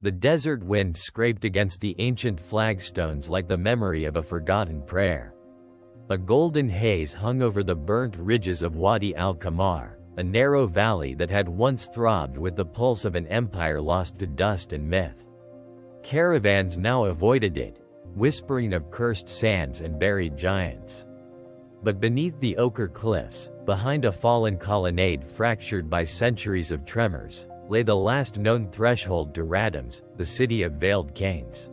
The desert wind scraped against the ancient flagstones like the memory of a forgotten prayer. A golden haze hung over the burnt ridges of Wadi al-Qamar, a narrow valley that had once throbbed with the pulse of an empire lost to dust and myth. Caravans now avoided it, whispering of cursed sands and buried giants. But beneath the ochre cliffs, behind a fallen colonnade fractured by centuries of tremors, lay the last known threshold to Rhadames, the city of veiled kings.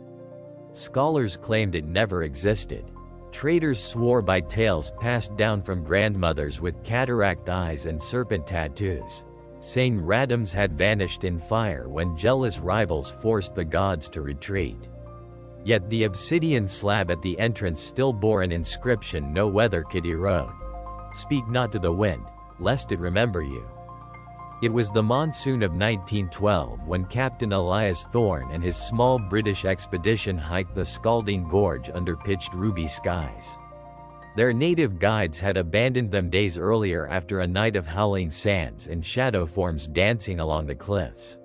Scholars claimed it never existed. Traders swore by tales passed down from grandmothers with cataract eyes and serpent tattoos, saying Rhadames had vanished in fire when jealous rivals forced the gods to retreat. Yet the obsidian slab at the entrance still bore an inscription no weather could erode. "Speak not to the wind, lest it remember you." It was the monsoon of 1912 when Captain Elias Thorne and his small British expedition hiked the scalding gorge under pitched ruby skies. Their native guides had abandoned them days earlier after a night of howling sands and shadow forms dancing along the cliffs.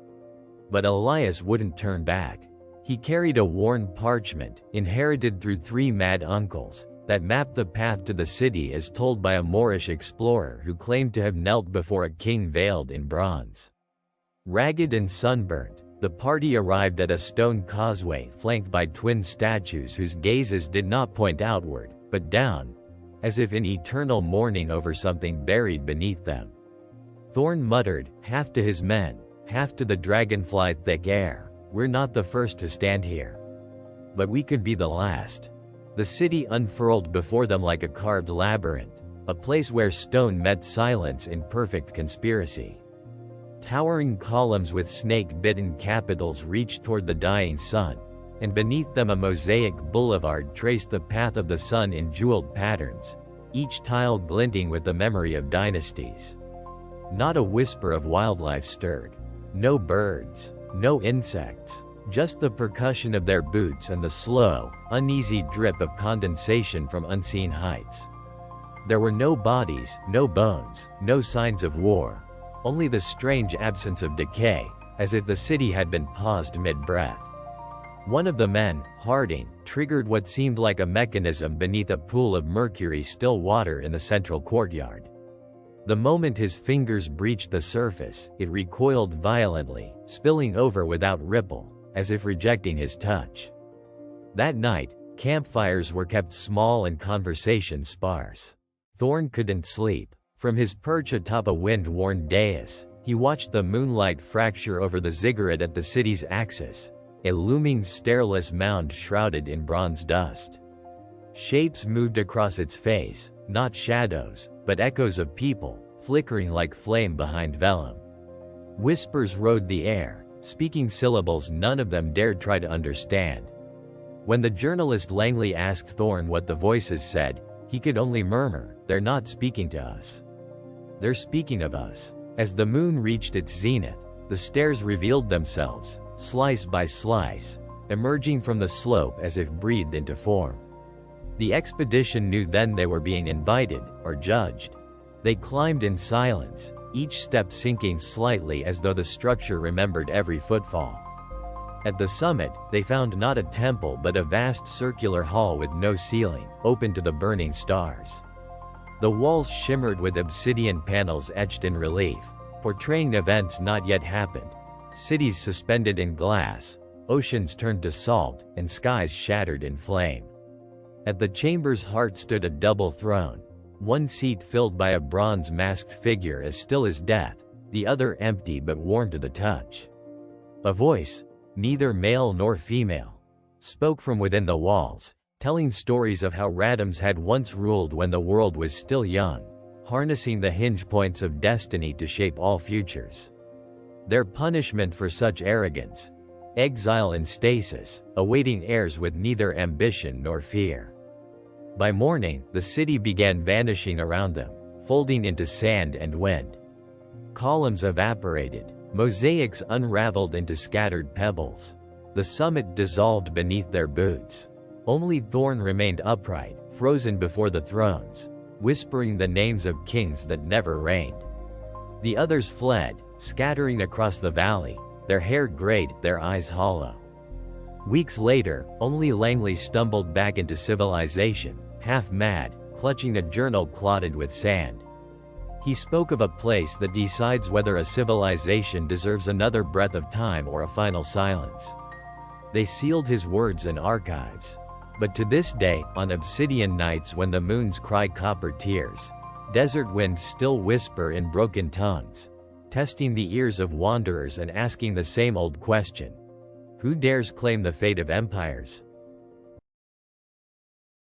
But Elias wouldn't turn back. He carried a worn parchment, inherited through 3 mad uncles, that mapped the path to the city as told by a Moorish explorer who claimed to have knelt before a king veiled in bronze. Ragged and sunburnt, the party arrived at a stone causeway flanked by twin statues whose gazes did not point outward, but down, as if in eternal mourning over something buried beneath them. Thorne muttered, half to his men, half to the dragonfly-thick air, "We're not the first to stand here. But we could be the last." The city unfurled before them like a carved labyrinth, a place where stone met silence in perfect conspiracy. Towering columns with snake-bitten capitals reached toward the dying sun, and beneath them a mosaic boulevard traced the path of the sun in jeweled patterns, each tile glinting with the memory of dynasties. Not a whisper of wildlife stirred. No birds, no insects. Just the percussion of their boots and the slow, uneasy drip of condensation from unseen heights. There were no bodies, no bones, no signs of war. Only the strange absence of decay, as if the city had been paused mid-breath. One of the men, Harding, triggered what seemed like a mechanism beneath a pool of mercury-still water in the central courtyard. The moment his fingers breached the surface, it recoiled violently, spilling over without ripple, as if rejecting his touch. That night, campfires were kept small and conversation sparse. Thorne couldn't sleep. From his perch atop a wind-worn dais, he watched the moonlight fracture over the ziggurat at the city's axis, a looming stairless mound shrouded in bronze dust. Shapes moved across its face, not shadows, but echoes of people, flickering like flame behind vellum. Whispers rode the air, speaking syllables none of them dared try to understand. When the journalist Langley asked Thorne what the voices said, he could only murmur, "They're not speaking to us. They're speaking of us." As the moon reached its zenith, the stairs revealed themselves, slice by slice, emerging from the slope as if breathed into form. The expedition knew then they were being invited, or judged. They climbed in silence, each step sinking slightly as though the structure remembered every footfall. At the summit, they found not a temple but a vast circular hall with no ceiling, open to the burning stars. The walls shimmered with obsidian panels etched in relief, portraying events not yet happened. Cities suspended in glass, oceans turned to salt, and skies shattered in flame. At the chamber's heart stood a double throne, one seat filled by a bronze-masked figure as still as death, the other empty but warm to the touch. A voice, neither male nor female, spoke from within the walls, telling stories of how Rhadames had once ruled when the world was still young, harnessing the hinge points of destiny to shape all futures. Their punishment for such arrogance: exile and stasis, awaiting heirs with neither ambition nor fear. By morning, the city began vanishing around them, folding into sand and wind. Columns evaporated, mosaics unraveled into scattered pebbles. The summit dissolved beneath their boots. Only Thorne remained upright, frozen before the thrones, whispering the names of kings that never reigned. The others fled, scattering across the valley, their hair grayed, their eyes hollow. Weeks later, only Langley stumbled back into civilization, half mad, clutching a journal clotted with sand. He spoke of a place that decides whether a civilization deserves another breath of time or a final silence. They sealed his words in archives. But to this day, on obsidian nights when the moons cry copper tears, desert winds still whisper in broken tongues, testing the ears of wanderers and asking the same old question: who dares claim the fate of empires?